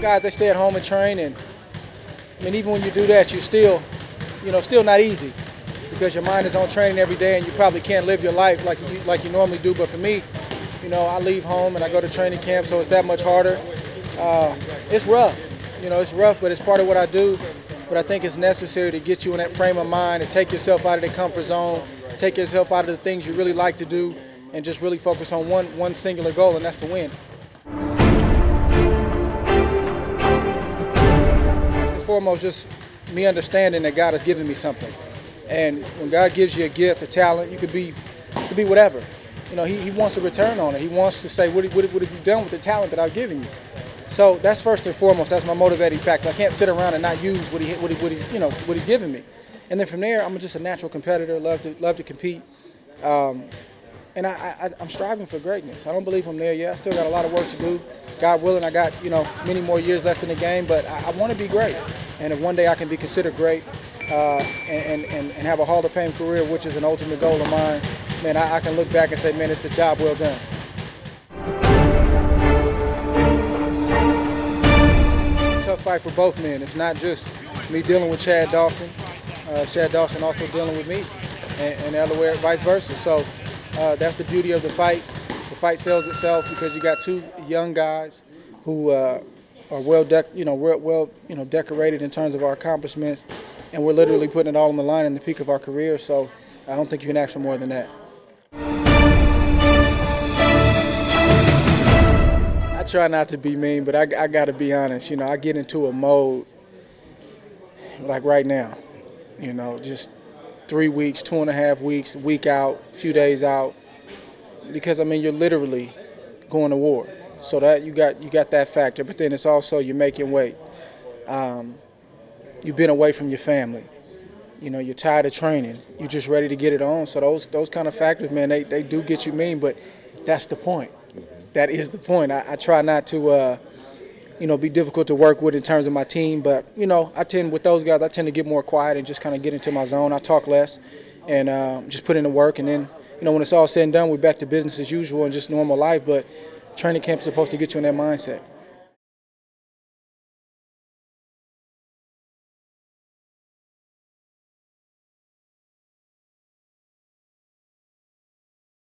guys, they stay at home and train, and I mean, even when you do that, you're still, still not easy because your mind is on training every day, and you probably can't live your life like you normally do. But for me, I leave home and I go to training camp, so it's that much harder. It's rough, it's rough, but it's part of what I do. But I think it's necessary to get you in that frame of mind, to take yourself out of the comfort zone, take yourself out of the things you really like to do, and just really focus on one singular goal, and that's to win. First and foremost, just me understanding that God has given me something. And when God gives you a gift, a talent, you could be whatever. He wants a return on it. He wants to say, what have you done with the talent that I've given you? So that's first and foremost. That's my motivating factor. I can't sit around and not use what he's given me. And then from there, I'm just a natural competitor. Love to compete, and I'm striving for greatness. I don't believe I'm there yet. I still got a lot of work to do. God willing, I got many more years left in the game. But I want to be great. And if one day I can be considered great and have a Hall of Fame career, which is an ultimate goal of mine, man, I can look back and say, man, it's a job well done. Tough fight for both men. It's not just me dealing with Chad Dawson. Chad Dawson also dealing with me, and the other way, vice versa. So that's the beauty of the fight. The fight sells itself because you got two young guys who are well decorated in terms of our accomplishments, and we're literally putting it all on the line in the peak of our career. So I don't think you can ask for more than that. I try not to be mean, but I got to be honest. I get into a mode like right now. Just 3 weeks, 2.5 weeks, week out, few days out, because you're literally going to war. So that you got that factor, but then it's also you're making weight. You've been away from your family. You're tired of training. You're just ready to get it on. So those kind of factors, man, they do get you mean, but that's the point. That is the point. I try not to, be difficult to work with in terms of my team, but, with those guys, I tend to get more quiet and just kind of get into my zone. I talk less and just put in the work. And then, when it's all said and done, we're back to business as usual and just normal life. But training camp is supposed to get you in that mindset.